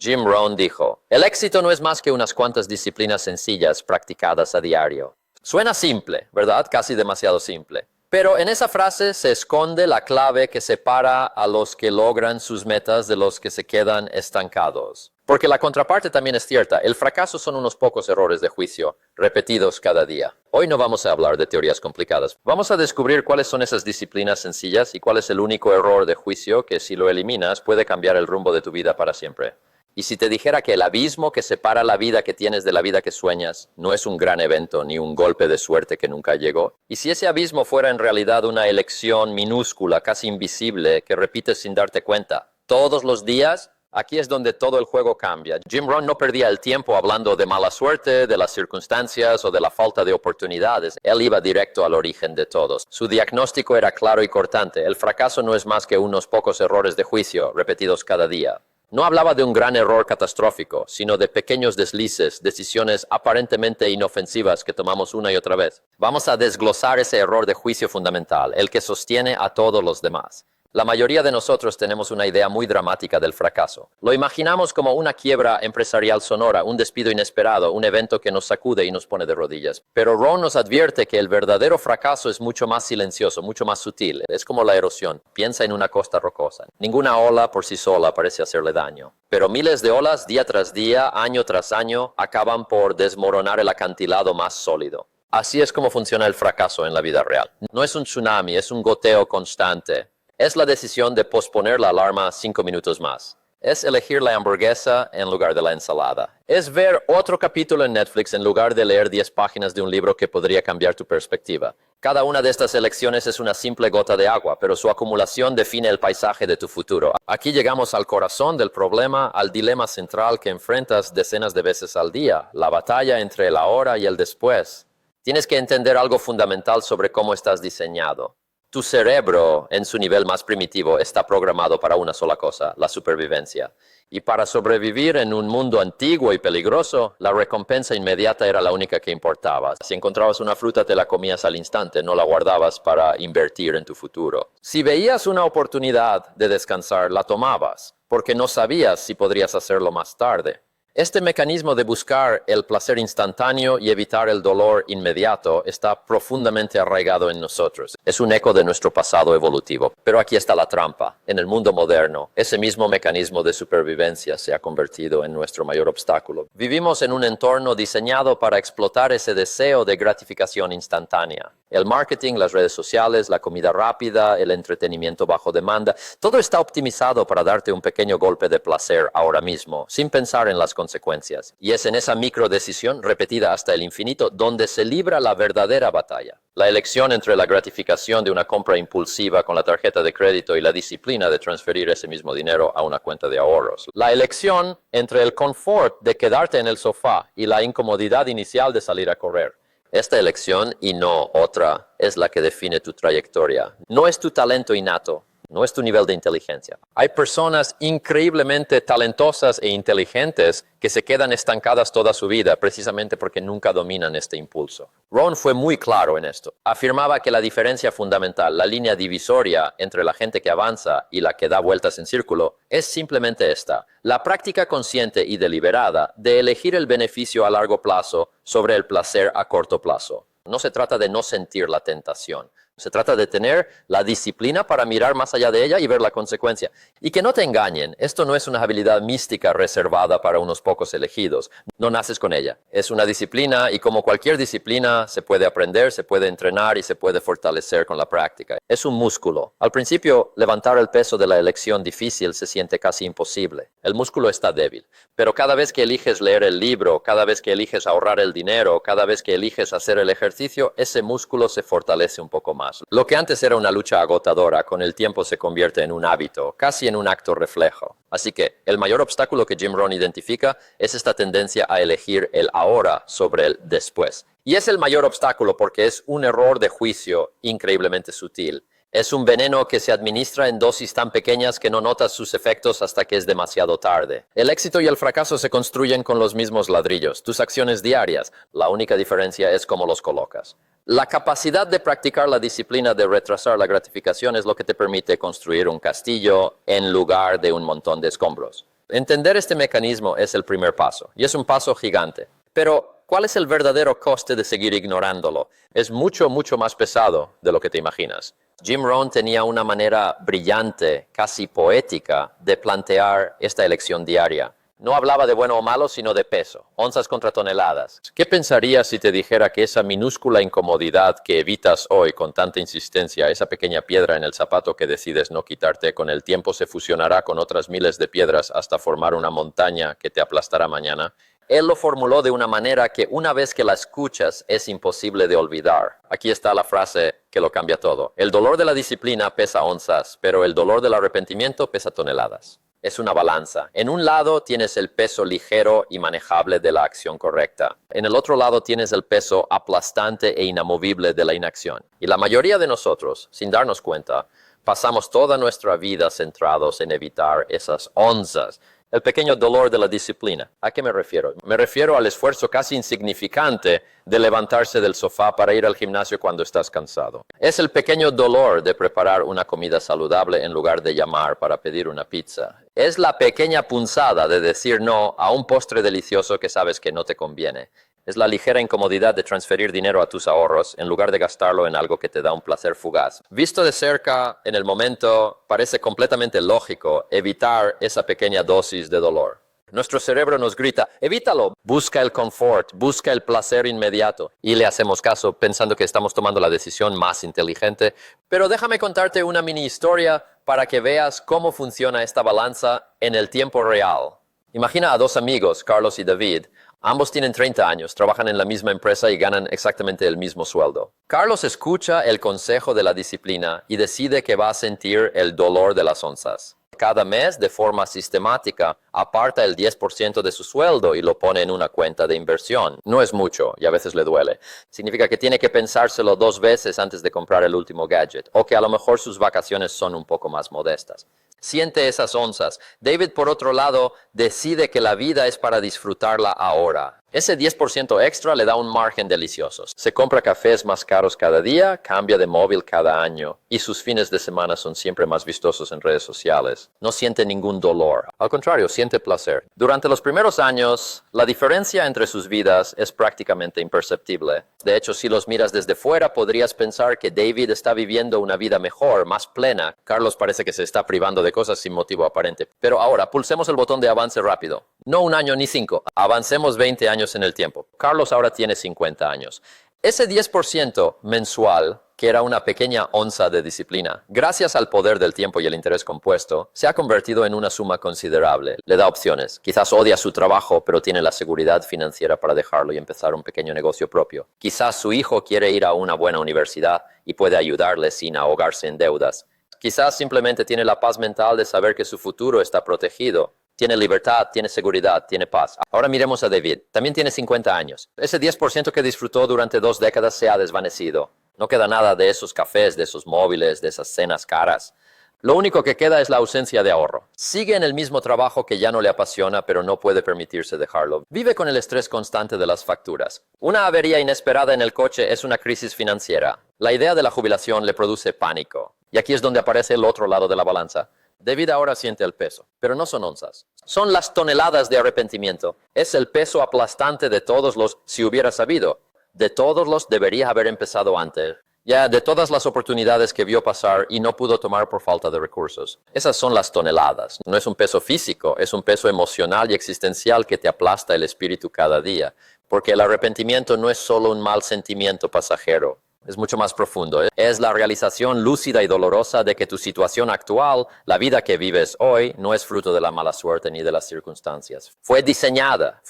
Jim Rohn dijo, el éxito no es más que unas cuantas disciplinas sencillas practicadas a diario. Suena simple, ¿verdad? Casi demasiado simple. Pero en esa frase se esconde la clave que separa a los que logran sus metas de los que se quedan estancados. Porque la contraparte también es cierta. El fracaso son unos pocos errores de juicio, repetidos cada día. Hoy no vamos a hablar de teorías complicadas. Vamos a descubrir cuáles son esas disciplinas sencillas y cuál es el único error de juicio que si lo eliminas puede cambiar el rumbo de tu vida para siempre. Y si te dijera que el abismo que separa la vida que tienes de la vida que sueñas no es un gran evento ni un golpe de suerte que nunca llegó, y si ese abismo fuera en realidad una elección minúscula, casi invisible, que repites sin darte cuenta, todos los días, aquí es donde todo el juego cambia. Jim Rohn no perdía el tiempo hablando de mala suerte, de las circunstancias o de la falta de oportunidades. Él iba directo al origen de todos. Su diagnóstico era claro y cortante. El fracaso no es más que unos pocos errores de juicio repetidos cada día. No hablaba de un gran error catastrófico, sino de pequeños deslices, decisiones aparentemente inofensivas que tomamos una y otra vez. Vamos a desglosar ese error de juicio fundamental, el que sostiene a todos los demás. La mayoría de nosotros tenemos una idea muy dramática del fracaso. Lo imaginamos como una quiebra empresarial sonora, un despido inesperado, un evento que nos sacude y nos pone de rodillas. Pero Rohn nos advierte que el verdadero fracaso es mucho más silencioso, mucho más sutil. Es como la erosión. Piensa en una costa rocosa. Ninguna ola por sí sola parece hacerle daño. Pero miles de olas, día tras día, año tras año, acaban por desmoronar el acantilado más sólido. Así es como funciona el fracaso en la vida real. No es un tsunami, es un goteo constante. Es la decisión de posponer la alarma 5 minutos más. Es elegir la hamburguesa en lugar de la ensalada. Es ver otro capítulo en Netflix en lugar de leer 10 páginas de un libro que podría cambiar tu perspectiva. Cada una de estas elecciones es una simple gota de agua, pero su acumulación define el paisaje de tu futuro. Aquí llegamos al corazón del problema, al dilema central que enfrentas decenas de veces al día, la batalla entre el ahora y el después. Tienes que entender algo fundamental sobre cómo estás diseñado. Tu cerebro, en su nivel más primitivo, está programado para una sola cosa, la supervivencia. Y para sobrevivir en un mundo antiguo y peligroso, la recompensa inmediata era la única que importaba. Si encontrabas una fruta, te la comías al instante, no la guardabas para invertir en tu futuro. Si veías una oportunidad de descansar, la tomabas, porque no sabías si podrías hacerlo más tarde. Este mecanismo de buscar el placer instantáneo y evitar el dolor inmediato está profundamente arraigado en nosotros. Es un eco de nuestro pasado evolutivo. Pero aquí está la trampa. En el mundo moderno, ese mismo mecanismo de supervivencia se ha convertido en nuestro mayor obstáculo. Vivimos en un entorno diseñado para explotar ese deseo de gratificación instantánea. El marketing, las redes sociales, la comida rápida, el entretenimiento bajo demanda, todo está optimizado para darte un pequeño golpe de placer ahora mismo, sin pensar en las consecuencias. Y es en esa microdecisión, repetida hasta el infinito, donde se libra la verdadera batalla. La elección entre la gratificación de una compra impulsiva con la tarjeta de crédito y la disciplina de transferir ese mismo dinero a una cuenta de ahorros. La elección entre el confort de quedarte en el sofá y la incomodidad inicial de salir a correr. Esta elección, y no otra, es la que define tu trayectoria. No es tu talento innato, no es tu nivel de inteligencia. Hay personas increíblemente talentosas e inteligentes que se quedan estancadas toda su vida precisamente porque nunca dominan este impulso. Rohn fue muy claro en esto. Afirmaba que la diferencia fundamental, la línea divisoria entre la gente que avanza y la que da vueltas en círculo, es simplemente esta: la práctica consciente y deliberada de elegir el beneficio a largo plazo sobre el placer a corto plazo. No se trata de no sentir la tentación. Se trata de tener la disciplina para mirar más allá de ella y ver la consecuencia. Y que no te engañen, esto no es una habilidad mística reservada para unos pocos elegidos. No naces con ella. Es una disciplina y como cualquier disciplina se puede aprender, se puede entrenar y se puede fortalecer con la práctica. Es un músculo. Al principio, levantar el peso de la elección difícil se siente casi imposible. El músculo está débil. Pero cada vez que eliges leer el libro, cada vez que eliges ahorrar el dinero, cada vez que eliges hacer el ejercicio, ese músculo se fortalece un poco más. Lo que antes era una lucha agotadora, con el tiempo se convierte en un hábito, casi en un acto reflejo. Así que el mayor obstáculo que Jim Rohn identifica es esta tendencia a elegir el ahora sobre el después. Y es el mayor obstáculo porque es un error de juicio increíblemente sutil. Es un veneno que se administra en dosis tan pequeñas que no notas sus efectos hasta que es demasiado tarde. El éxito y el fracaso se construyen con los mismos ladrillos, tus acciones diarias. La única diferencia es cómo los colocas. La capacidad de practicar la disciplina de retrasar la gratificación es lo que te permite construir un castillo en lugar de un montón de escombros. Entender este mecanismo es el primer paso, y es un paso gigante. Pero, ¿cuál es el verdadero coste de seguir ignorándolo? Es mucho, mucho más pesado de lo que te imaginas. Jim Rohn tenía una manera brillante, casi poética, de plantear esta elección diaria. No hablaba de bueno o malo, sino de peso, onzas contra toneladas. ¿Qué pensarías si te dijera que esa minúscula incomodidad que evitas hoy con tanta insistencia, esa pequeña piedra en el zapato que decides no quitarte, con el tiempo se fusionará con otras miles de piedras hasta formar una montaña que te aplastará mañana? Él lo formuló de una manera que una vez que la escuchas es imposible de olvidar. Aquí está la frase que lo cambia todo. El dolor de la disciplina pesa onzas, pero el dolor del arrepentimiento pesa toneladas. Es una balanza. En un lado tienes el peso ligero y manejable de la acción correcta. En el otro lado tienes el peso aplastante e inamovible de la inacción. Y la mayoría de nosotros, sin darnos cuenta, pasamos toda nuestra vida centrados en evitar esas onzas. El pequeño dolor de la disciplina. ¿A qué me refiero? Me refiero al esfuerzo casi insignificante de levantarse del sofá para ir al gimnasio cuando estás cansado. Es el pequeño dolor de preparar una comida saludable en lugar de llamar para pedir una pizza. Es la pequeña punzada de decir no a un postre delicioso que sabes que no te conviene. Es la ligera incomodidad de transferir dinero a tus ahorros en lugar de gastarlo en algo que te da un placer fugaz. Visto de cerca, en el momento, parece completamente lógico evitar esa pequeña dosis de dolor. Nuestro cerebro nos grita, evítalo, busca el confort, busca el placer inmediato. Y le hacemos caso pensando que estamos tomando la decisión más inteligente. Pero déjame contarte una mini historia para que veas cómo funciona esta balanza en el tiempo real. Imagina a dos amigos, Carlos y David. Ambos tienen 30 años, trabajan en la misma empresa y ganan exactamente el mismo sueldo. Carlos escucha el consejo de la disciplina y decide que va a sentir el dolor de las onzas. Cada mes, de forma sistemática, aparta el 10% de su sueldo y lo pone en una cuenta de inversión. No es mucho y a veces le duele. Significa que tiene que pensárselo 2 veces antes de comprar el último gadget, o que a lo mejor sus vacaciones son un poco más modestas. Siente esas onzas. David, por otro lado, decide que la vida es para disfrutarla ahora. Ese 10% extra le da un margen delicioso. Se compra cafés más caros cada día, cambia de móvil cada año y sus fines de semana son siempre más vistosos en redes sociales. No siente ningún dolor. Al contrario, siente placer. Durante los primeros años, la diferencia entre sus vidas es prácticamente imperceptible. De hecho, si los miras desde fuera, podrías pensar que David está viviendo una vida mejor, más plena. Carlos parece que se está privando de cosas sin motivo aparente. Pero ahora, pulsemos el botón de avance rápido. No 1 año ni 5. Avancemos 20 años en el tiempo. Carlos ahora tiene 50 años. Ese 10% mensual, que era una pequeña onza de disciplina, gracias al poder del tiempo y el interés compuesto, se ha convertido en una suma considerable. Le da opciones. Quizás odia su trabajo, pero tiene la seguridad financiera para dejarlo y empezar un pequeño negocio propio. Quizás su hijo quiere ir a una buena universidad y puede ayudarle sin ahogarse en deudas. Quizás simplemente tiene la paz mental de saber que su futuro está protegido. Tiene libertad, tiene seguridad, tiene paz. Ahora miremos a David. También tiene 50 años. Ese 10% que disfrutó durante 2 décadas se ha desvanecido. No queda nada de esos cafés, de esos móviles, de esas cenas caras. Lo único que queda es la ausencia de ahorro. Sigue en el mismo trabajo que ya no le apasiona, pero no puede permitirse dejarlo. Vive con el estrés constante de las facturas. Una avería inesperada en el coche es una crisis financiera. La idea de la jubilación le produce pánico. Y aquí es donde aparece el otro lado de la balanza. David ahora siente el peso, pero no son onzas. Son las toneladas de arrepentimiento. Es el peso aplastante de todos los si hubiera sabido. De todos los debería haber empezado antes. Ya de todas las oportunidades que vio pasar y no pudo tomar por falta de recursos. Esas son las toneladas. No es un peso físico, es un peso emocional y existencial que te aplasta el espíritu cada día. Porque el arrepentimiento no es solo un mal sentimiento pasajero. Es mucho más profundo. Es la realización lúcida y dolorosa de que tu situación actual, la vida que vives hoy, no es fruto de la mala suerte ni de las circunstancias. Fue diseñada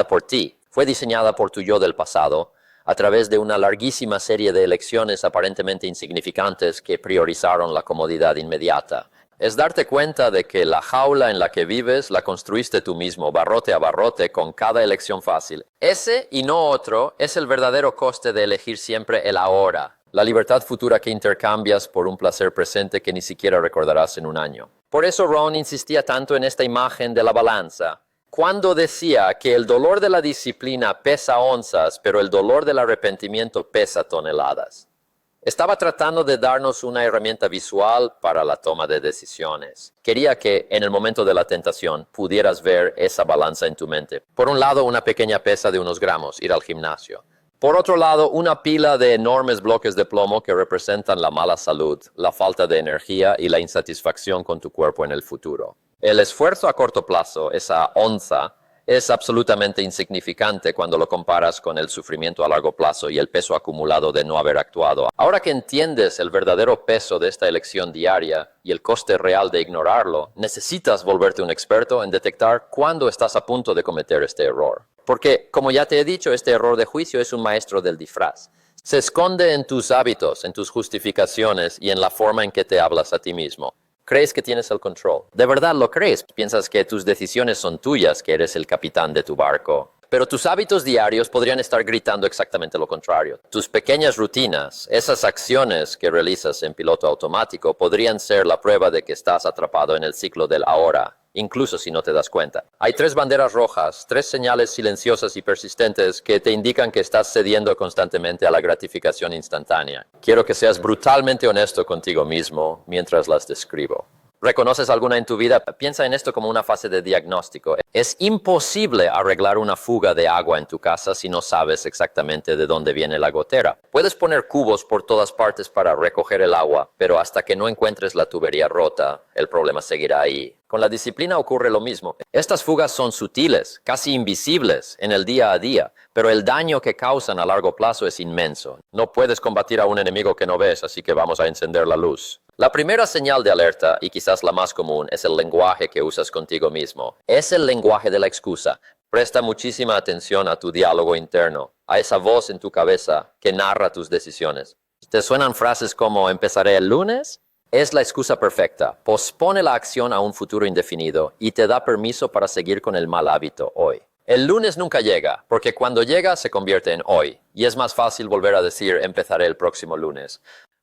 por ti, fue diseñada por tu yo del pasado, a través de una larguísima serie de elecciones aparentemente insignificantes que priorizaron la comodidad inmediata. Es darte cuenta de que la jaula en la que vives la construiste tú mismo, barrote a barrote, con cada elección fácil. Ese y no otro es el verdadero coste de elegir siempre el ahora, la libertad futura que intercambias por un placer presente que ni siquiera recordarás en un año. Por eso Rohn insistía tanto en esta imagen de la balanza. Cuando decía que el dolor de la disciplina pesa onzas, pero el dolor del arrepentimiento pesa toneladas. Estaba tratando de darnos una herramienta visual para la toma de decisiones. Quería que en el momento de la tentación pudieras ver esa balanza en tu mente. Por un lado, una pequeña pesa de unos gramos, ir al gimnasio. Por otro lado, una pila de enormes bloques de plomo que representan la mala salud, la falta de energía y la insatisfacción con tu cuerpo en el futuro. El esfuerzo a corto plazo, esa onza, es absolutamente insignificante cuando lo comparas con el sufrimiento a largo plazo y el peso acumulado de no haber actuado. Ahora que entiendes el verdadero peso de esta elección diaria y el coste real de ignorarlo, necesitas volverte un experto en detectar cuándo estás a punto de cometer este error. Porque, como ya te he dicho, este error de juicio es un maestro del disfraz. Se esconde en tus hábitos, en tus justificaciones y en la forma en que te hablas a ti mismo. Crees que tienes el control. ¿De verdad lo crees? Piensas que tus decisiones son tuyas, que eres el capitán de tu barco. Pero tus hábitos diarios podrían estar gritando exactamente lo contrario. Tus pequeñas rutinas, esas acciones que realizas en piloto automático, podrían ser la prueba de que estás atrapado en el ciclo del ahora, incluso si no te das cuenta. Hay 3 banderas rojas, 3 señales silenciosas y persistentes que te indican que estás cediendo constantemente a la gratificación instantánea. Quiero que seas brutalmente honesto contigo mismo mientras las describo. ¿Reconoces alguna en tu vida? Piensa en esto como una fase de diagnóstico. Es imposible arreglar una fuga de agua en tu casa si no sabes exactamente de dónde viene la gotera. Puedes poner cubos por todas partes para recoger el agua, pero hasta que no encuentres la tubería rota, el problema seguirá ahí. Con la disciplina ocurre lo mismo. Estas fugas son sutiles, casi invisibles en el día a día, pero el daño que causan a largo plazo es inmenso. No puedes combatir a un enemigo que no ves, así que vamos a encender la luz. La primera señal de alerta, y quizás la más común, es el lenguaje que usas contigo mismo. Es el lenguaje de la excusa. Presta muchísima atención a tu diálogo interno, a esa voz en tu cabeza que narra tus decisiones. ¿Te suenan frases como «empezaré el lunes»? Es la excusa perfecta. Pospone la acción a un futuro indefinido y te da permiso para seguir con el mal hábito hoy. El lunes nunca llega, porque cuando llega se convierte en hoy, y es más fácil volver a decir «empezaré el próximo lunes».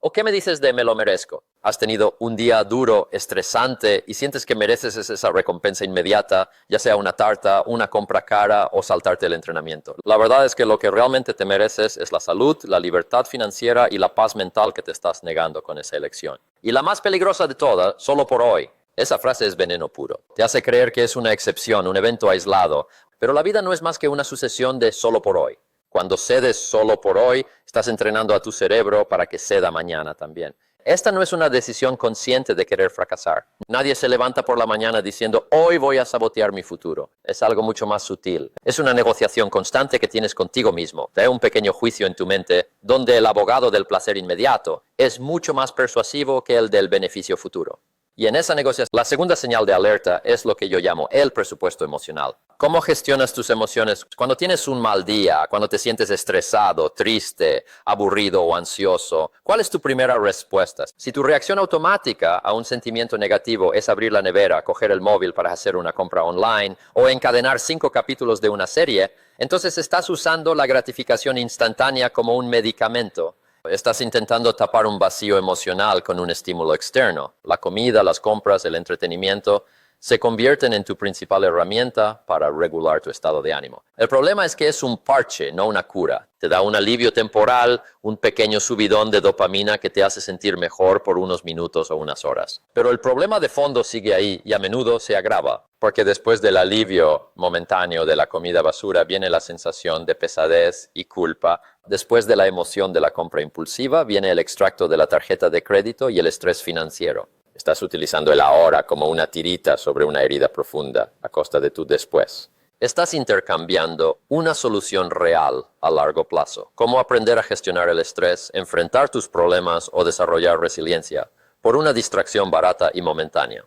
¿O qué me dices de «me lo merezco»? Has tenido un día duro, estresante, y sientes que mereces esa recompensa inmediata, ya sea una tarta, una compra cara o saltarte el entrenamiento. La verdad es que lo que realmente te mereces es la salud, la libertad financiera y la paz mental que te estás negando con esa elección. Y la más peligrosa de todas, solo por hoy. Esa frase es veneno puro. Te hace creer que es una excepción, un evento aislado, pero la vida no es más que una sucesión de solo por hoy. Cuando cedes solo por hoy, estás entrenando a tu cerebro para que ceda mañana también. Esta no es una decisión consciente de querer fracasar. Nadie se levanta por la mañana diciendo, hoy voy a sabotear mi futuro. Es algo mucho más sutil. Es una negociación constante que tienes contigo mismo. Te da un pequeño juicio en tu mente donde el abogado del placer inmediato es mucho más persuasivo que el del beneficio futuro. Y en esa negociación, la segunda señal de alerta es lo que yo llamo el presupuesto emocional. ¿Cómo gestionas tus emociones cuando tienes un mal día, cuando te sientes estresado, triste, aburrido o ansioso? ¿Cuál es tu primera respuesta? Si tu reacción automática a un sentimiento negativo es abrir la nevera, coger el móvil para hacer una compra online o encadenar 5 capítulos de una serie, entonces estás usando la gratificación instantánea como un medicamento. Estás intentando tapar un vacío emocional con un estímulo externo. La comida, las compras, el entretenimiento se convierten en tu principal herramienta para regular tu estado de ánimo. El problema es que es un parche, no una cura. Te da un alivio temporal, un pequeño subidón de dopamina que te hace sentir mejor por unos minutos o unas horas. Pero el problema de fondo sigue ahí y a menudo se agrava, porque después del alivio momentáneo de la comida basura viene la sensación de pesadez y culpa. Después de la emoción de la compra impulsiva viene el extracto de la tarjeta de crédito y el estrés financiero. Estás utilizando el ahora como una tirita sobre una herida profunda a costa de tu después. Estás intercambiando una solución real a largo plazo. Cómo aprender a gestionar el estrés, enfrentar tus problemas o desarrollar resiliencia por una distracción barata y momentánea.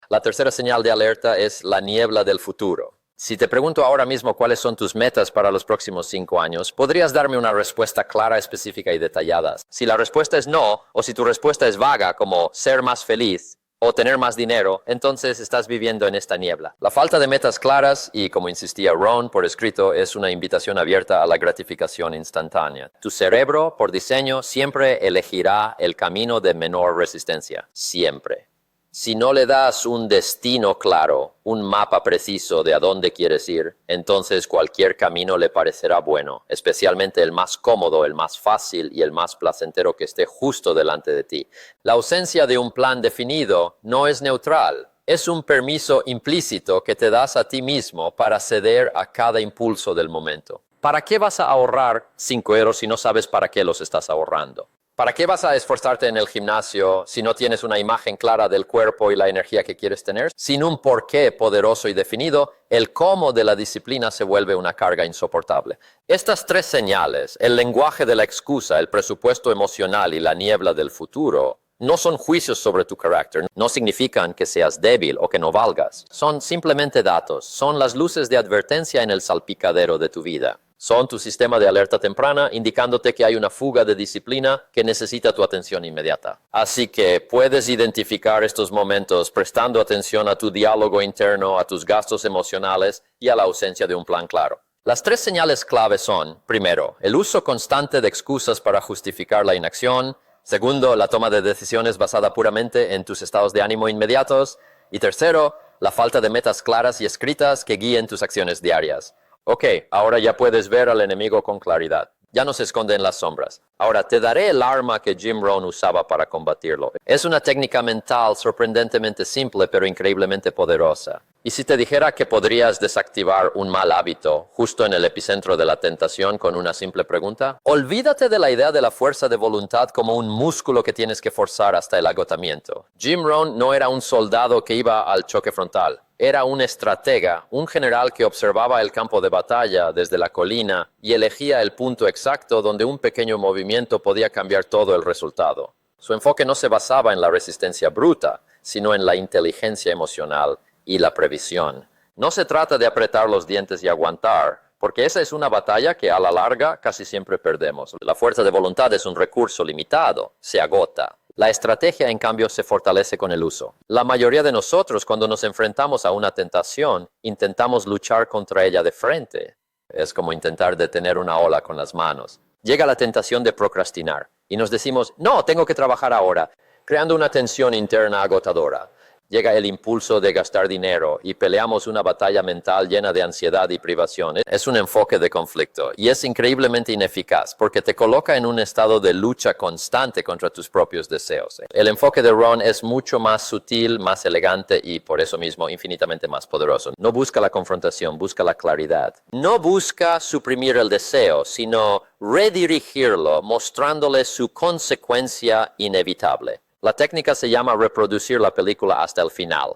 La tercera señal de alerta es la niebla del futuro. Si te pregunto ahora mismo cuáles son tus metas para los próximos 5 años, ¿podrías darme una respuesta clara, específica y detallada? Si la respuesta es no, o si tu respuesta es vaga como ser más feliz o tener más dinero, entonces estás viviendo en esta niebla. La falta de metas claras, y como insistía Ron por escrito, es una invitación abierta a la gratificación instantánea. Tu cerebro, por diseño, siempre elegirá el camino de menor resistencia. Siempre. Si no le das un destino claro, un mapa preciso de a dónde quieres ir, entonces cualquier camino le parecerá bueno, especialmente el más cómodo, el más fácil y el más placentero que esté justo delante de ti. La ausencia de un plan definido no es neutral. Es un permiso implícito que te das a ti mismo para ceder a cada impulso del momento. ¿Para qué vas a ahorrar 5 euros si no sabes para qué los estás ahorrando? ¿Para qué vas a esforzarte en el gimnasio si no tienes una imagen clara del cuerpo y la energía que quieres tener? Sin un porqué poderoso y definido, el cómo de la disciplina se vuelve una carga insoportable. Estas 3 señales, el lenguaje de la excusa, el presupuesto emocional y la niebla del futuro, no son juicios sobre tu carácter, no significan que seas débil o que no valgas. Son simplemente datos, son las luces de advertencia en el salpicadero de tu vida. Son tu sistema de alerta temprana indicándote que hay una fuga de disciplina que necesita tu atención inmediata. Así que puedes identificar estos momentos prestando atención a tu diálogo interno, a tus gastos emocionales y a la ausencia de un plan claro. Las 3 señales clave son, primero, el uso constante de excusas para justificar la inacción. Segundo, la toma de decisiones basada puramente en tus estados de ánimo inmediatos. Y tercero, la falta de metas claras y escritas que guíen tus acciones diarias. Ok, ahora ya puedes ver al enemigo con claridad. Ya no se esconde en las sombras. Ahora te daré el arma que Jim Rohn usaba para combatirlo. Es una técnica mental sorprendentemente simple pero increíblemente poderosa. Y si te dijera que podrías desactivar un mal hábito justo en el epicentro de la tentación con una simple pregunta, olvídate de la idea de la fuerza de voluntad como un músculo que tienes que forzar hasta el agotamiento. Jim Rohn no era un soldado que iba al choque frontal. Era un estratega, un general que observaba el campo de batalla desde la colina y elegía el punto exacto donde un pequeño movimiento podía cambiar todo el resultado. Su enfoque no se basaba en la resistencia bruta, sino en la inteligencia emocional y la previsión. No se trata de apretar los dientes y aguantar, porque esa es una batalla que a la larga casi siempre perdemos. La fuerza de voluntad es un recurso limitado, se agota. La estrategia, en cambio, se fortalece con el uso. La mayoría de nosotros, cuando nos enfrentamos a una tentación, intentamos luchar contra ella de frente. Es como intentar detener una ola con las manos. Llega la tentación de procrastinar y nos decimos, no, tengo que trabajar ahora, creando una tensión interna agotadora. Llega el impulso de gastar dinero y peleamos una batalla mental llena de ansiedad y privación. Es un enfoque de conflicto y es increíblemente ineficaz porque te coloca en un estado de lucha constante contra tus propios deseos. El enfoque de Rohn es mucho más sutil, más elegante y por eso mismo infinitamente más poderoso. No busca la confrontación, busca la claridad. No busca suprimir el deseo, sino redirigirlo, mostrándole su consecuencia inevitable. La técnica se llama reproducir la película hasta el final.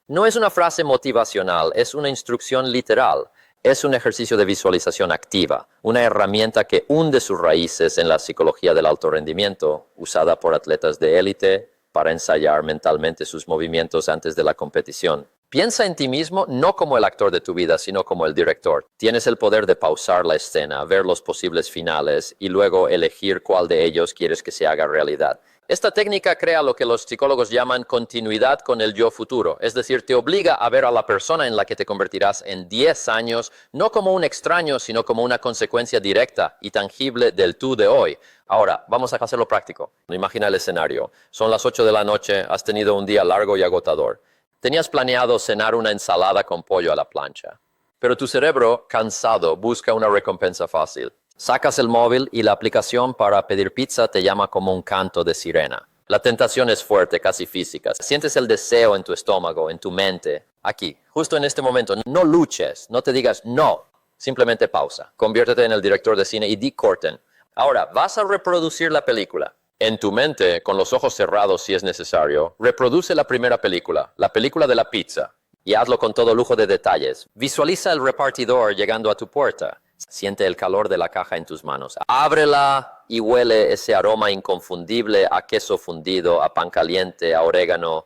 No es una frase motivacional, es una instrucción literal. Es un ejercicio de visualización activa, una herramienta que hunde sus raíces en la psicología del alto rendimiento, usada por atletas de élite para ensayar mentalmente sus movimientos antes de la competición. Piensa en ti mismo no como el actor de tu vida, sino como el director. Tienes el poder de pausar la escena, ver los posibles finales y luego elegir cuál de ellos quieres que se haga realidad. Esta técnica crea lo que los psicólogos llaman continuidad con el yo futuro, es decir, te obliga a ver a la persona en la que te convertirás en 10 años, no como un extraño, sino como una consecuencia directa y tangible del tú de hoy. Ahora, vamos a hacerlo práctico. Imagina el escenario. Son las 8 de la noche, has tenido un día largo y agotador. Tenías planeado cenar una ensalada con pollo a la plancha, pero tu cerebro, cansado, busca una recompensa fácil. Sacas el móvil y la aplicación para pedir pizza te llama como un canto de sirena. La tentación es fuerte, casi física. Sientes el deseo en tu estómago, en tu mente. Aquí, justo en este momento, no luches, no te digas no. Simplemente pausa. Conviértete en el director de cine y di corten. Ahora, vas a reproducir la película. En tu mente, con los ojos cerrados si es necesario, reproduce la primera película, la película de la pizza. Y hazlo con todo lujo de detalles. Visualiza el repartidor llegando a tu puerta. Siente el calor de la caja en tus manos. Ábrela y huele ese aroma inconfundible a queso fundido, a pan caliente, a orégano.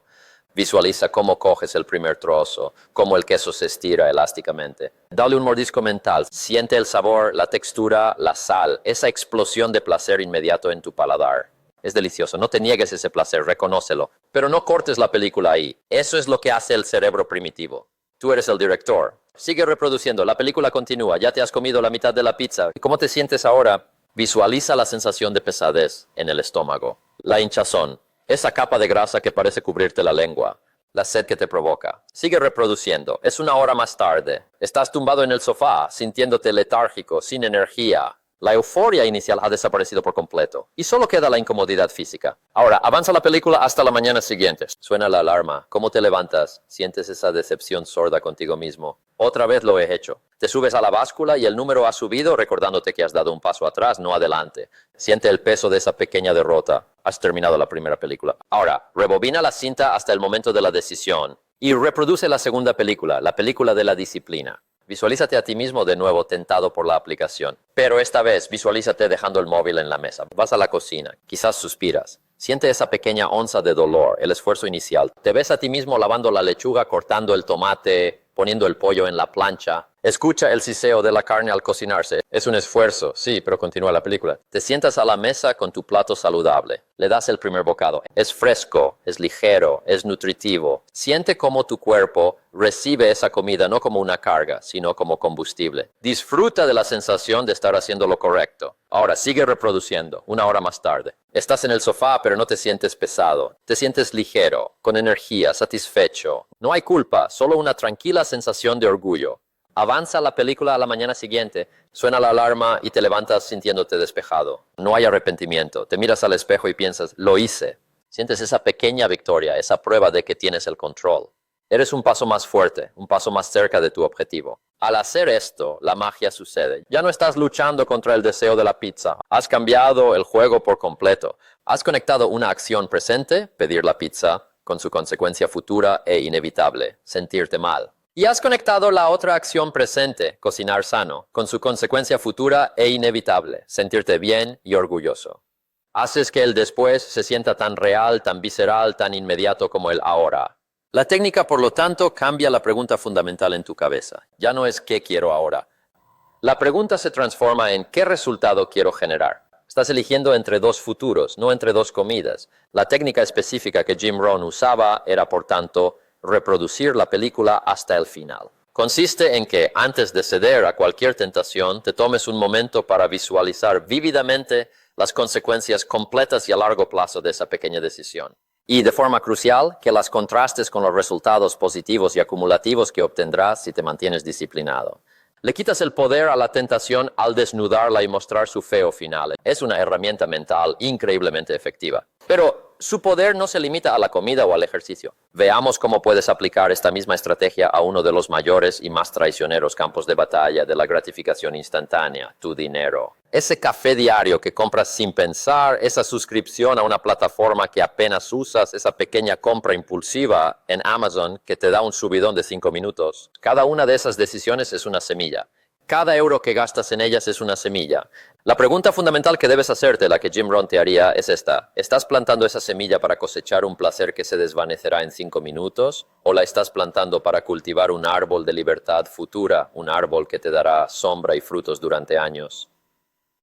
Visualiza cómo coges el primer trozo, cómo el queso se estira elásticamente. Dale un mordisco mental. Siente el sabor, la textura, la sal, esa explosión de placer inmediato en tu paladar. Es delicioso. No te niegues ese placer, reconócelo. Pero no cortes la película ahí. Eso es lo que hace el cerebro primitivo. Tú eres el director. Sigue reproduciendo, la película continúa, ya te has comido la mitad de la pizza. ¿Cómo te sientes ahora? Visualiza la sensación de pesadez en el estómago, la hinchazón, esa capa de grasa que parece cubrirte la lengua, la sed que te provoca. Sigue reproduciendo. Es una hora más tarde. Estás tumbado en el sofá, sintiéndote letárgico, sin energía. La euforia inicial ha desaparecido por completo y solo queda la incomodidad física. Ahora, avanza la película hasta la mañana siguiente. Suena la alarma. ¿Cómo te levantas? Sientes esa decepción sorda contigo mismo. Otra vez lo he hecho. Te subes a la báscula y el número ha subido recordándote que has dado un paso atrás, no adelante. Siente el peso de esa pequeña derrota. Has terminado la primera película. Ahora, rebobina la cinta hasta el momento de la decisión y reproduce la segunda película, la película de la disciplina. Visualízate a ti mismo de nuevo tentado por la aplicación. Pero esta vez visualízate dejando el móvil en la mesa. Vas a la cocina. Quizás suspiras. Siente esa pequeña onza de dolor, el esfuerzo inicial. Te ves a ti mismo lavando la lechuga, cortando el tomate, poniendo el pollo en la plancha. Escucha el siseo de la carne al cocinarse. Es un esfuerzo, sí, pero continúa la película. Te sientas a la mesa con tu plato saludable. Le das el primer bocado. Es fresco, es ligero, es nutritivo. Siente cómo tu cuerpo recibe esa comida no como una carga, sino como combustible. Disfruta de la sensación de estar haciendo lo correcto. Ahora sigue reproduciendo, una hora más tarde. Estás en el sofá, pero no te sientes pesado. Te sientes ligero, con energía, satisfecho. No hay culpa, solo una tranquila sensación de orgullo. Avanza la película a la mañana siguiente, suena la alarma y te levantas sintiéndote despejado. No hay arrepentimiento. Te miras al espejo y piensas, lo hice. Sientes esa pequeña victoria, esa prueba de que tienes el control. Eres un paso más fuerte, un paso más cerca de tu objetivo. Al hacer esto, la magia sucede. Ya no estás luchando contra el deseo de la pizza. Has cambiado el juego por completo. Has conectado una acción presente, pedir la pizza, con su consecuencia futura e inevitable, sentirte mal. Y has conectado la otra acción presente, cocinar sano, con su consecuencia futura e inevitable, sentirte bien y orgulloso. Haces que el después se sienta tan real, tan visceral, tan inmediato como el ahora. La técnica, por lo tanto, cambia la pregunta fundamental en tu cabeza. Ya no es ¿qué quiero ahora? La pregunta se transforma en ¿qué resultado quiero generar? Estás eligiendo entre dos futuros, no entre dos comidas. La técnica específica que Jim Rohn usaba era, por tanto, reproducir la película hasta el final. Consiste en que, antes de ceder a cualquier tentación, te tomes un momento para visualizar vívidamente las consecuencias completas y a largo plazo de esa pequeña decisión. Y, de forma crucial, que las contrastes con los resultados positivos y acumulativos que obtendrás si te mantienes disciplinado. Le quitas el poder a la tentación al desnudarla y mostrar su feo final. Es una herramienta mental increíblemente efectiva. Pero su poder no se limita a la comida o al ejercicio. Veamos cómo puedes aplicar esta misma estrategia a uno de los mayores y más traicioneros campos de batalla de la gratificación instantánea, tu dinero. Ese café diario que compras sin pensar, esa suscripción a una plataforma que apenas usas, esa pequeña compra impulsiva en Amazon que te da un subidón de 5 minutos. Cada una de esas decisiones es una semilla. Cada euro que gastas en ellas es una semilla. La pregunta fundamental que debes hacerte, la que Jim Rohn te haría, es esta. ¿Estás plantando esa semilla para cosechar un placer que se desvanecerá en 5 minutos? ¿O la estás plantando para cultivar un árbol de libertad futura, un árbol que te dará sombra y frutos durante años?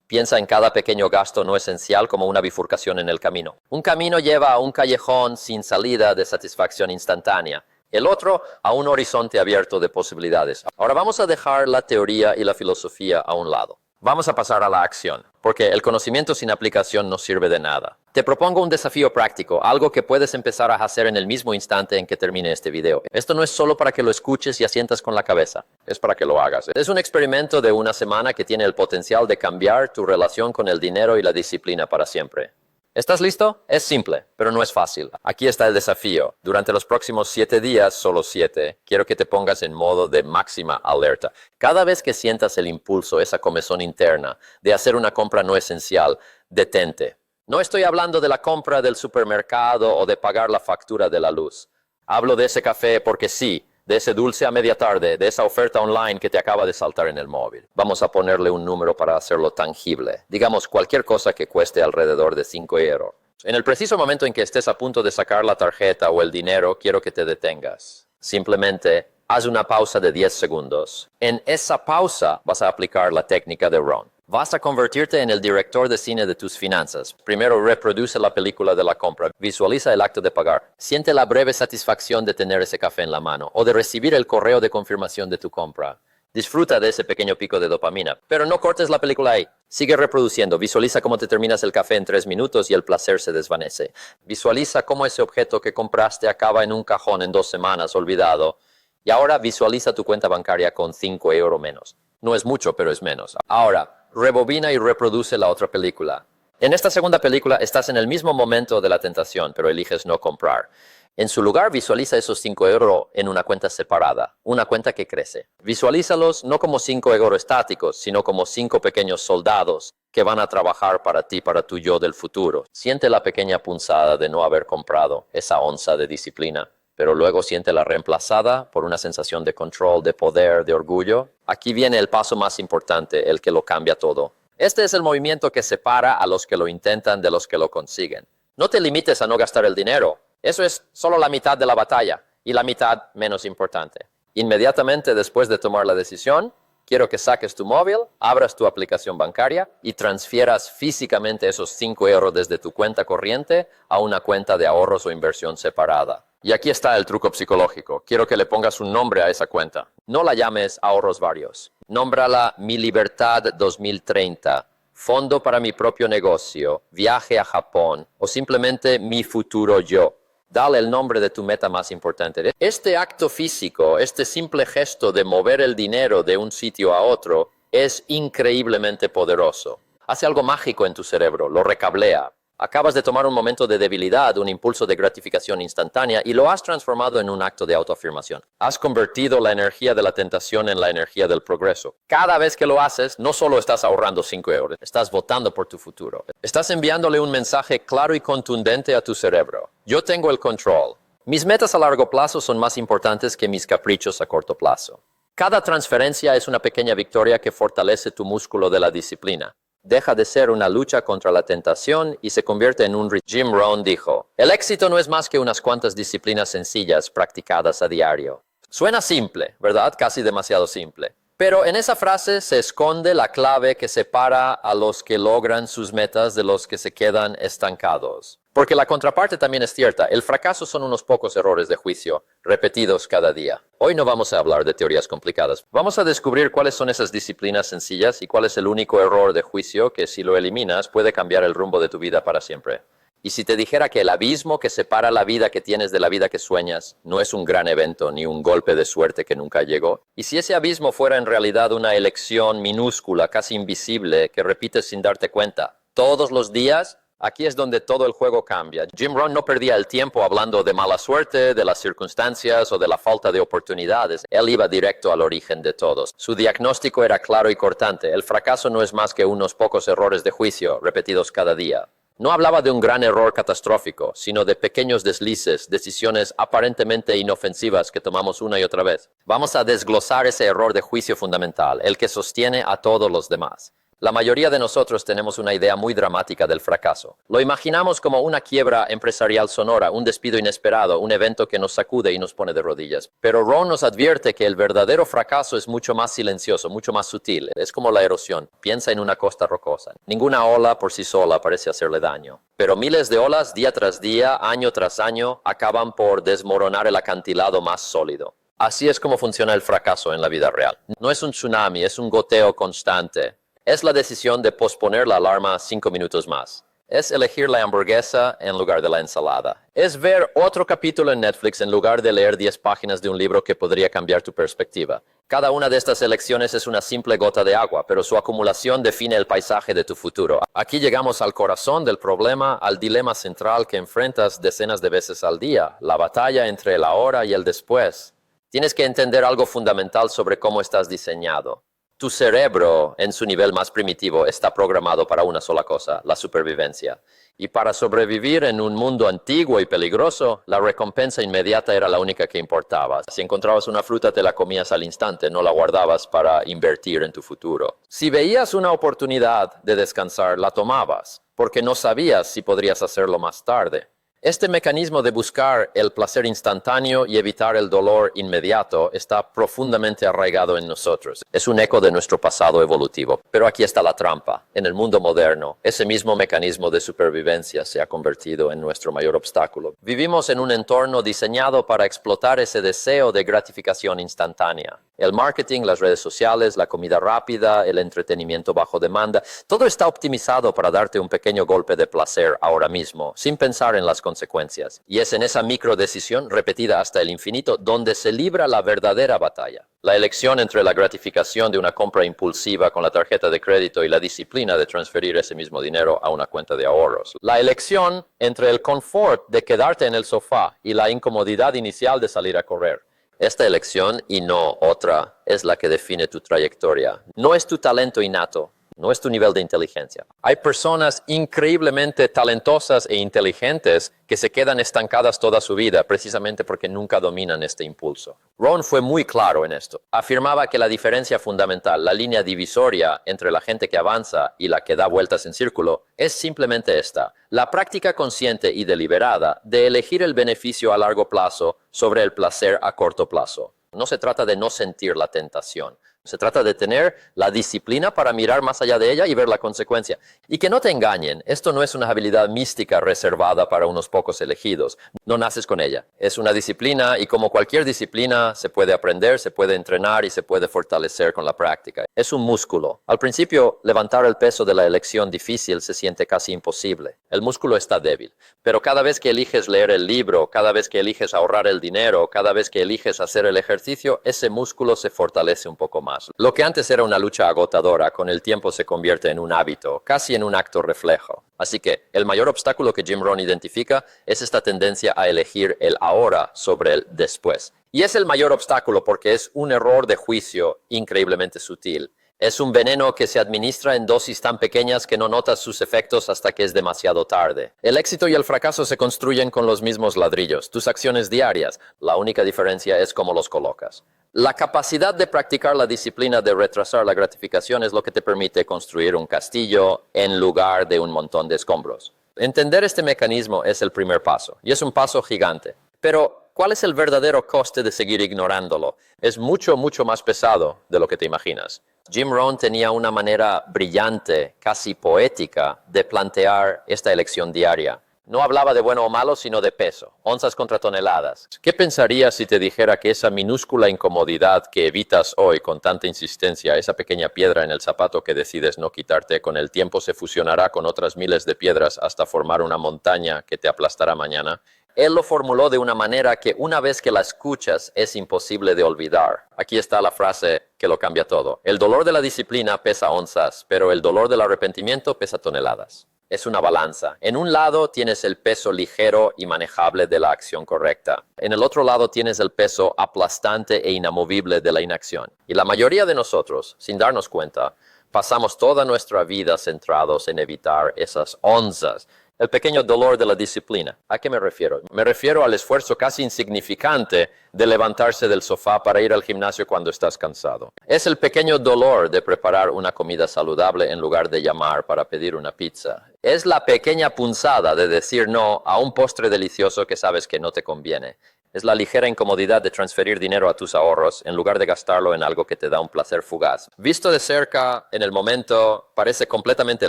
Piensa en cada pequeño gasto no esencial como una bifurcación en el camino. Un camino lleva a un callejón sin salida de satisfacción instantánea. El otro a un horizonte abierto de posibilidades. Ahora vamos a dejar la teoría y la filosofía a un lado. Vamos a pasar a la acción, porque el conocimiento sin aplicación no sirve de nada. Te propongo un desafío práctico, algo que puedes empezar a hacer en el mismo instante en que termine este video. Esto no es solo para que lo escuches y asientas con la cabeza, es para que lo hagas. Es un experimento de una semana que tiene el potencial de cambiar tu relación con el dinero y la disciplina para siempre. ¿Estás listo? Es simple, pero no es fácil. Aquí está el desafío. Durante los próximos 7 días, solo 7, quiero que te pongas en modo de máxima alerta. Cada vez que sientas el impulso, esa comezón interna, de hacer una compra no esencial, detente. No estoy hablando de la compra del supermercado o de pagar la factura de la luz. Hablo de ese café porque sí, de ese dulce a media tarde, de esa oferta online que te acaba de saltar en el móvil. Vamos a ponerle un número para hacerlo tangible. Digamos cualquier cosa que cueste alrededor de 5 euros. En el preciso momento en que estés a punto de sacar la tarjeta o el dinero, quiero que te detengas. Simplemente haz una pausa de 10 segundos. En esa pausa vas a aplicar la técnica de Rohn. Vas a convertirte en el director de cine de tus finanzas. Primero reproduce la película de la compra, visualiza el acto de pagar, siente la breve satisfacción de tener ese café en la mano o de recibir el correo de confirmación de tu compra. Disfruta de ese pequeño pico de dopamina, pero no cortes la película ahí. Sigue reproduciendo, visualiza cómo te terminas el café en 3 minutos y el placer se desvanece. Visualiza cómo ese objeto que compraste acaba en un cajón en 2 semanas, olvidado. Y ahora visualiza tu cuenta bancaria con 5 euros menos. No es mucho, pero es menos. Ahora, rebobina y reproduce la otra película. En esta segunda película estás en el mismo momento de la tentación, pero eliges no comprar. En su lugar, visualiza esos 5 euros en una cuenta separada, una cuenta que crece. Visualízalos no como 5 euros estáticos, sino como 5 pequeños soldados que van a trabajar para ti, para tu yo del futuro. Siente la pequeña punzada de no haber comprado esa onza de disciplina, pero luego siéntela reemplazada por una sensación de control, de poder, de orgullo. Aquí viene el paso más importante, el que lo cambia todo. Este es el movimiento que separa a los que lo intentan de los que lo consiguen. No te limites a no gastar el dinero. Eso es solo la mitad de la batalla y la mitad menos importante. Inmediatamente después de tomar la decisión, quiero que saques tu móvil, abras tu aplicación bancaria y transfieras físicamente esos 5 euros desde tu cuenta corriente a una cuenta de ahorros o inversión separada. Y aquí está el truco psicológico. Quiero que le pongas un nombre a esa cuenta. No la llames ahorros varios. Nómbrala Mi Libertad 2030. Fondo para mi propio negocio, viaje a Japón o simplemente mi futuro yo. Dale el nombre de tu meta más importante. Este acto físico, este simple gesto de mover el dinero de un sitio a otro es increíblemente poderoso. Hace algo mágico en tu cerebro, lo recablea. Acabas de tomar un momento de debilidad, un impulso de gratificación instantánea y lo has transformado en un acto de autoafirmación. Has convertido la energía de la tentación en la energía del progreso. Cada vez que lo haces, no solo estás ahorrando 5 euros, estás votando por tu futuro. Estás enviándole un mensaje claro y contundente a tu cerebro. Yo tengo el control. Mis metas a largo plazo son más importantes que mis caprichos a corto plazo. Cada transferencia es una pequeña victoria que fortalece tu músculo de la disciplina. Deja de ser una lucha contra la tentación y se convierte en un ritual. Jim Rohn dijo, el éxito no es más que unas cuantas disciplinas sencillas practicadas a diario. Suena simple, ¿verdad? Casi demasiado simple. Pero en esa frase se esconde la clave que separa a los que logran sus metas de los que se quedan estancados. Porque la contraparte también es cierta. El fracaso son unos pocos errores de juicio, repetidos cada día. Hoy no vamos a hablar de teorías complicadas. Vamos a descubrir cuáles son esas disciplinas sencillas y cuál es el único error de juicio que si lo eliminas puede cambiar el rumbo de tu vida para siempre. Y si te dijera que el abismo que separa la vida que tienes de la vida que sueñas no es un gran evento ni un golpe de suerte que nunca llegó, y si ese abismo fuera en realidad una elección minúscula, casi invisible, que repites sin darte cuenta, todos los días, aquí es donde todo el juego cambia. Jim Rohn no perdía el tiempo hablando de mala suerte, de las circunstancias o de la falta de oportunidades. Él iba directo al origen de todos. Su diagnóstico era claro y cortante. El fracaso no es más que unos pocos errores de juicio, repetidos cada día. No hablaba de un gran error catastrófico, sino de pequeños deslices, decisiones aparentemente inofensivas que tomamos una y otra vez. Vamos a desglosar ese error de juicio fundamental, el que sostiene a todos los demás. La mayoría de nosotros tenemos una idea muy dramática del fracaso. Lo imaginamos como una quiebra empresarial sonora, un despido inesperado, un evento que nos sacude y nos pone de rodillas. Pero Rohn nos advierte que el verdadero fracaso es mucho más silencioso, mucho más sutil. Es como la erosión. Piensa en una costa rocosa. Ninguna ola por sí sola parece hacerle daño. Pero miles de olas, día tras día, año tras año, acaban por desmoronar el acantilado más sólido. Así es como funciona el fracaso en la vida real. No es un tsunami, es un goteo constante. Es la decisión de posponer la alarma 5 minutos más. Es elegir la hamburguesa en lugar de la ensalada. Es ver otro capítulo en Netflix en lugar de leer 10 páginas de un libro que podría cambiar tu perspectiva. Cada una de estas elecciones es una simple gota de agua, pero su acumulación define el paisaje de tu futuro. Aquí llegamos al corazón del problema, al dilema central que enfrentas decenas de veces al día, la batalla entre el ahora y el después. Tienes que entender algo fundamental sobre cómo estás diseñado. Tu cerebro, en su nivel más primitivo, está programado para una sola cosa, la supervivencia. Y para sobrevivir en un mundo antiguo y peligroso, la recompensa inmediata era la única que importaba. Si encontrabas una fruta, te la comías al instante, no la guardabas para invertir en tu futuro. Si veías una oportunidad de descansar, la tomabas, porque no sabías si podrías hacerlo más tarde. Este mecanismo de buscar el placer instantáneo y evitar el dolor inmediato está profundamente arraigado en nosotros. Es un eco de nuestro pasado evolutivo. Pero aquí está la trampa. En el mundo moderno, ese mismo mecanismo de supervivencia se ha convertido en nuestro mayor obstáculo. Vivimos en un entorno diseñado para explotar ese deseo de gratificación instantánea. El marketing, las redes sociales, la comida rápida, el entretenimiento bajo demanda, todo está optimizado para darte un pequeño golpe de placer ahora mismo, sin pensar en las consecuencias. Y es en esa microdecisión, repetida hasta el infinito, donde se libra la verdadera batalla. La elección entre la gratificación de una compra impulsiva con la tarjeta de crédito y la disciplina de transferir ese mismo dinero a una cuenta de ahorros. La elección entre el confort de quedarte en el sofá y la incomodidad inicial de salir a correr. Esta elección, y no otra, es la que define tu trayectoria. No es tu talento innato, no es tu nivel de inteligencia. Hay personas increíblemente talentosas e inteligentes que se quedan estancadas toda su vida precisamente porque nunca dominan este impulso. Rohn fue muy claro en esto. Afirmaba que la diferencia fundamental, la línea divisoria entre la gente que avanza y la que da vueltas en círculo, es simplemente esta: la práctica consciente y deliberada de elegir el beneficio a largo plazo sobre el placer a corto plazo. No se trata de no sentir la tentación. Se trata de tener la disciplina para mirar más allá de ella y ver la consecuencia. Y que no te engañen, esto no es una habilidad mística reservada para unos pocos elegidos. No naces con ella. Es una disciplina y como cualquier disciplina se puede aprender, se puede entrenar y se puede fortalecer con la práctica. Es un músculo. Al principio, levantar el peso de la elección difícil se siente casi imposible. El músculo está débil. Pero cada vez que eliges leer el libro, cada vez que eliges ahorrar el dinero, cada vez que eliges hacer el ejercicio, ese músculo se fortalece un poco más. Lo que antes era una lucha agotadora, con el tiempo se convierte en un hábito, casi en un acto reflejo. Así que el mayor obstáculo que Jim Rohn identifica es esta tendencia a elegir el ahora sobre el después. Y es el mayor obstáculo porque es un error de juicio increíblemente sutil. Es un veneno que se administra en dosis tan pequeñas que no notas sus efectos hasta que es demasiado tarde. El éxito y el fracaso se construyen con los mismos ladrillos, tus acciones diarias. La única diferencia es cómo los colocas. La capacidad de practicar la disciplina de retrasar la gratificación es lo que te permite construir un castillo en lugar de un montón de escombros. Entender este mecanismo es el primer paso, y es un paso gigante. Pero, ¿cuál es el verdadero coste de seguir ignorándolo? Es mucho, mucho más pesado de lo que te imaginas. Jim Rohn tenía una manera brillante, casi poética, de plantear esta elección diaria. No hablaba de bueno o malo, sino de peso, onzas contra toneladas. ¿Qué pensarías si te dijera que esa minúscula incomodidad que evitas hoy con tanta insistencia, esa pequeña piedra en el zapato que decides no quitarte, con el tiempo se fusionará con otras miles de piedras hasta formar una montaña que te aplastará mañana? Él lo formuló de una manera que una vez que la escuchas es imposible de olvidar. Aquí está la frase que lo cambia todo. El dolor de la disciplina pesa onzas, pero el dolor del arrepentimiento pesa toneladas. Es una balanza. En un lado tienes el peso ligero y manejable de la acción correcta. En el otro lado tienes el peso aplastante e inamovible de la inacción. Y la mayoría de nosotros, sin darnos cuenta, pasamos toda nuestra vida centrados en evitar esas onzas. El pequeño dolor de la disciplina. ¿A qué me refiero? Me refiero al esfuerzo casi insignificante de levantarse del sofá para ir al gimnasio cuando estás cansado. Es el pequeño dolor de preparar una comida saludable en lugar de llamar para pedir una pizza. Es la pequeña punzada de decir no a un postre delicioso que sabes que no te conviene. Es la ligera incomodidad de transferir dinero a tus ahorros en lugar de gastarlo en algo que te da un placer fugaz. Visto de cerca, en el momento, parece completamente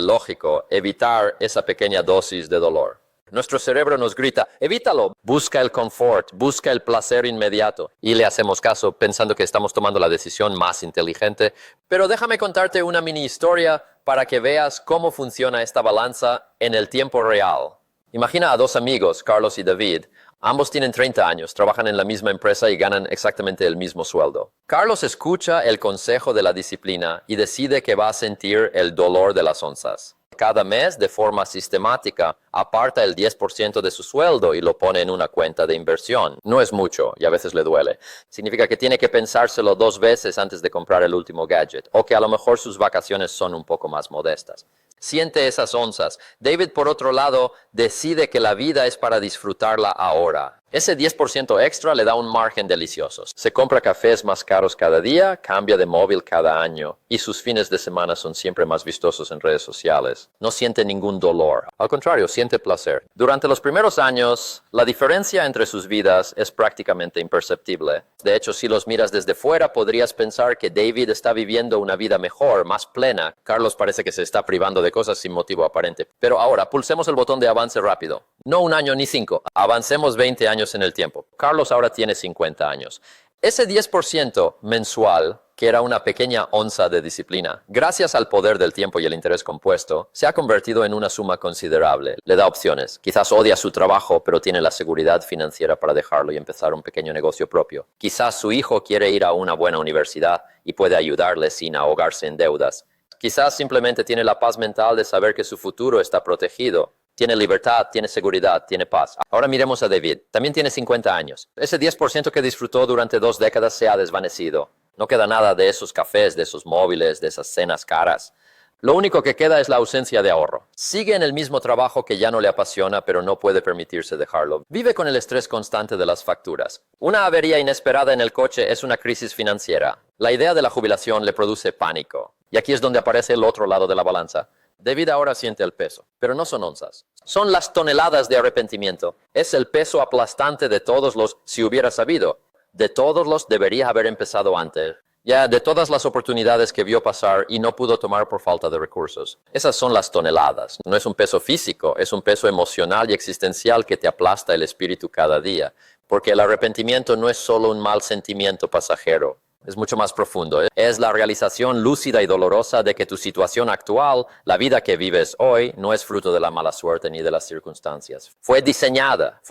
lógico evitar esa pequeña dosis de dolor. Nuestro cerebro nos grita, evítalo, busca el confort, busca el placer inmediato. Y le hacemos caso pensando que estamos tomando la decisión más inteligente. Pero déjame contarte una mini historia para que veas cómo funciona esta balanza en el tiempo real. Imagina a dos amigos, Carlos y David. Ambos tienen 30 años, trabajan en la misma empresa y ganan exactamente el mismo sueldo. Carlos escucha el consejo de la disciplina y decide que va a sentir el dolor de las onzas. Cada mes, de forma sistemática, aparta el 10% de su sueldo y lo pone en una cuenta de inversión. No es mucho y a veces le duele. Significa que tiene que pensárselo 2 veces antes de comprar el último gadget, o que a lo mejor sus vacaciones son un poco más modestas. Siente esas onzas. David, por otro lado, decide que la vida es para disfrutarla ahora. Ese 10% extra le da un margen delicioso. Se compra cafés más caros cada día, cambia de móvil cada año y sus fines de semana son siempre más vistosos en redes sociales. No siente ningún dolor. Al contrario, siente placer. Durante los primeros años, la diferencia entre sus vidas es prácticamente imperceptible. De hecho, si los miras desde fuera, podrías pensar que David está viviendo una vida mejor, más plena. Carlos parece que se está privando de cosas sin motivo aparente. Pero ahora, pulsemos el botón de avance rápido. No 1 año ni 5. Avancemos 20 años en el tiempo. Carlos ahora tiene 50 años. Ese 10% mensual, que era una pequeña onza de disciplina, gracias al poder del tiempo y el interés compuesto, se ha convertido en una suma considerable. Le da opciones. Quizás odia su trabajo, pero tiene la seguridad financiera para dejarlo y empezar un pequeño negocio propio. Quizás su hijo quiere ir a una buena universidad y puede ayudarle sin ahogarse en deudas. Quizás simplemente tiene la paz mental de saber que su futuro está protegido. Tiene libertad, tiene seguridad, tiene paz. Ahora miremos a David. También tiene 50 años. Ese 10% que disfrutó durante 2 décadas se ha desvanecido. No queda nada de esos cafés, de esos móviles, de esas cenas caras. Lo único que queda es la ausencia de ahorro. Sigue en el mismo trabajo que ya no le apasiona, pero no puede permitirse dejarlo. Vive con el estrés constante de las facturas. Una avería inesperada en el coche es una crisis financiera. La idea de la jubilación le produce pánico. Y aquí es donde aparece el otro lado de la balanza. David ahora siente el peso, pero no son onzas. Son las toneladas de arrepentimiento. Es el peso aplastante de todos los si hubiera sabido. De todos los debería haber empezado antes. Ya de todas las oportunidades que vio pasar y no pudo tomar por falta de recursos. Esas son las toneladas. No es un peso físico, es un peso emocional y existencial que te aplasta el espíritu cada día. Porque el arrepentimiento no es solo un mal sentimiento pasajero. Es mucho más profundo. Es la realización lúcida y dolorosa de que tu situación actual, la vida que vives hoy, no es fruto de la mala suerte ni de las circunstancias. Fue diseñada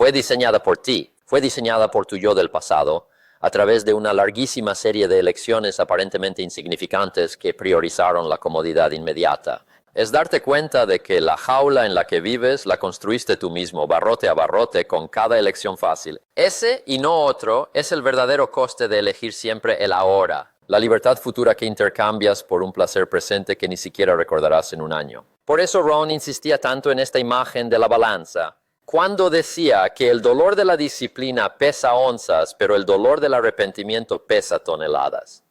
por ti, fue diseñada por tu yo del pasado, a través de una larguísima serie de elecciones aparentemente insignificantes que priorizaron la comodidad inmediata. Es darte cuenta de que la jaula en la que vives la construiste tú mismo, barrote a barrote, con cada elección fácil. Ese y no otro es el verdadero coste de elegir siempre el ahora, la libertad futura que intercambias por un placer presente que ni siquiera recordarás en un año. Por eso Ron insistía tanto en esta imagen de la balanza, cuando decía que el dolor de la disciplina pesa onzas, pero el dolor del arrepentimiento pesa toneladas.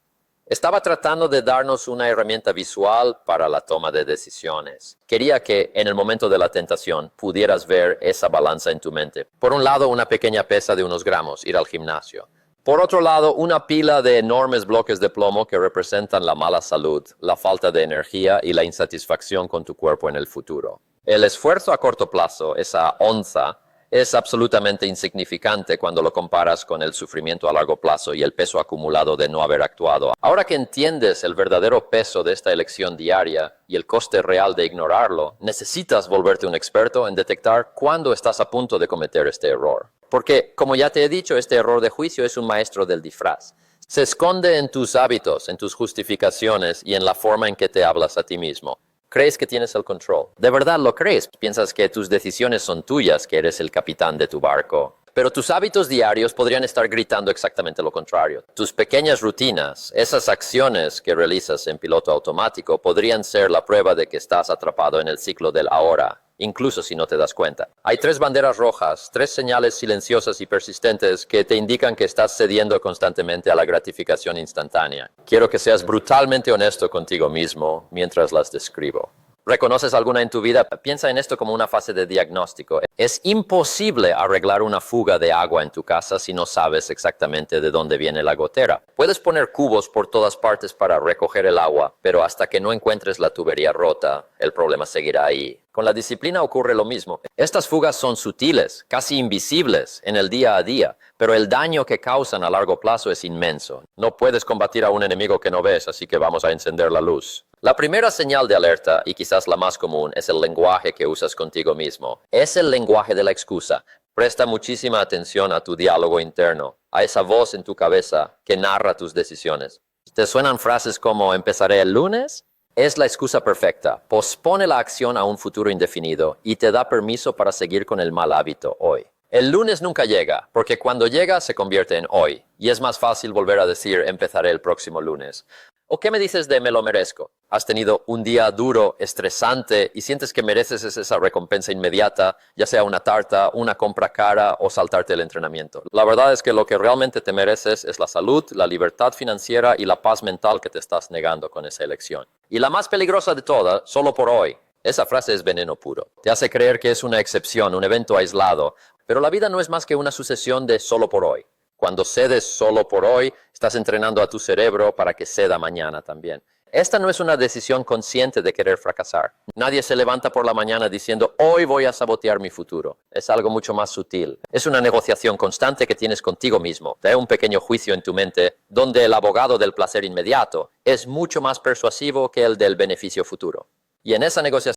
Estaba tratando de darnos una herramienta visual para la toma de decisiones. Quería que, en el momento de la tentación, pudieras ver esa balanza en tu mente. Por un lado, una pequeña pesa de unos gramos, ir al gimnasio. Por otro lado, una pila de enormes bloques de plomo que representan la mala salud, la falta de energía y la insatisfacción con tu cuerpo en el futuro. El esfuerzo a corto plazo, esa onza, es absolutamente insignificante cuando lo comparas con el sufrimiento a largo plazo y el peso acumulado de no haber actuado. Ahora que entiendes el verdadero peso de esta elección diaria y el coste real de ignorarlo, necesitas volverte un experto en detectar cuándo estás a punto de cometer este error. Porque, como ya te he dicho, este error de juicio es un maestro del disfraz. Se esconde en tus hábitos, en tus justificaciones y en la forma en que te hablas a ti mismo. Crees que tienes el control. ¿De verdad lo crees? Piensas que tus decisiones son tuyas, que eres el capitán de tu barco. Pero tus hábitos diarios podrían estar gritando exactamente lo contrario. Tus pequeñas rutinas, esas acciones que realizas en piloto automático, podrían ser la prueba de que estás atrapado en el ciclo del ahora, incluso si no te das cuenta. Hay 3 banderas rojas, 3 señales silenciosas y persistentes que te indican que estás cediendo constantemente a la gratificación instantánea. Quiero que seas brutalmente honesto contigo mismo mientras las describo. ¿Reconoces alguna en tu vida? Piensa en esto como una fase de diagnóstico. Es imposible arreglar una fuga de agua en tu casa si no sabes exactamente de dónde viene la gotera. Puedes poner cubos por todas partes para recoger el agua, pero hasta que no encuentres la tubería rota, el problema seguirá ahí. Con la disciplina ocurre lo mismo. Estas fugas son sutiles, casi invisibles en el día a día, pero el daño que causan a largo plazo es inmenso. No puedes combatir a un enemigo que no ves, así que vamos a encender la luz. La primera señal de alerta, y quizás la más común, es el lenguaje que usas contigo mismo. Es el lenguaje de la excusa. Presta muchísima atención a tu diálogo interno, a esa voz en tu cabeza que narra tus decisiones. ¿Te suenan frases como «empezaré el lunes»? Es la excusa perfecta. Pospone la acción a un futuro indefinido y te da permiso para seguir con el mal hábito hoy. El lunes nunca llega, porque cuando llega se convierte en hoy, y es más fácil volver a decir «empezaré el próximo lunes». ¿O qué me dices de me lo merezco? Has tenido un día duro, estresante y sientes que mereces esa recompensa inmediata, ya sea una tarta, una compra cara o saltarte el entrenamiento. La verdad es que lo que realmente te mereces es la salud, la libertad financiera y la paz mental que te estás negando con esa elección. Y la más peligrosa de todas, solo por hoy. Esa frase es veneno puro. Te hace creer que es una excepción, un evento aislado, pero la vida no es más que una sucesión de solo por hoy. Cuando cedes solo por hoy, estás entrenando a tu cerebro para que ceda mañana también. Esta no es una decisión consciente de querer fracasar. Nadie se levanta por la mañana diciendo, hoy voy a sabotear mi futuro. Es algo mucho más sutil. Es una negociación constante que tienes contigo mismo. Te da un pequeño juicio en tu mente donde el abogado del placer inmediato es mucho más persuasivo que el del beneficio futuro. Y en esa negociación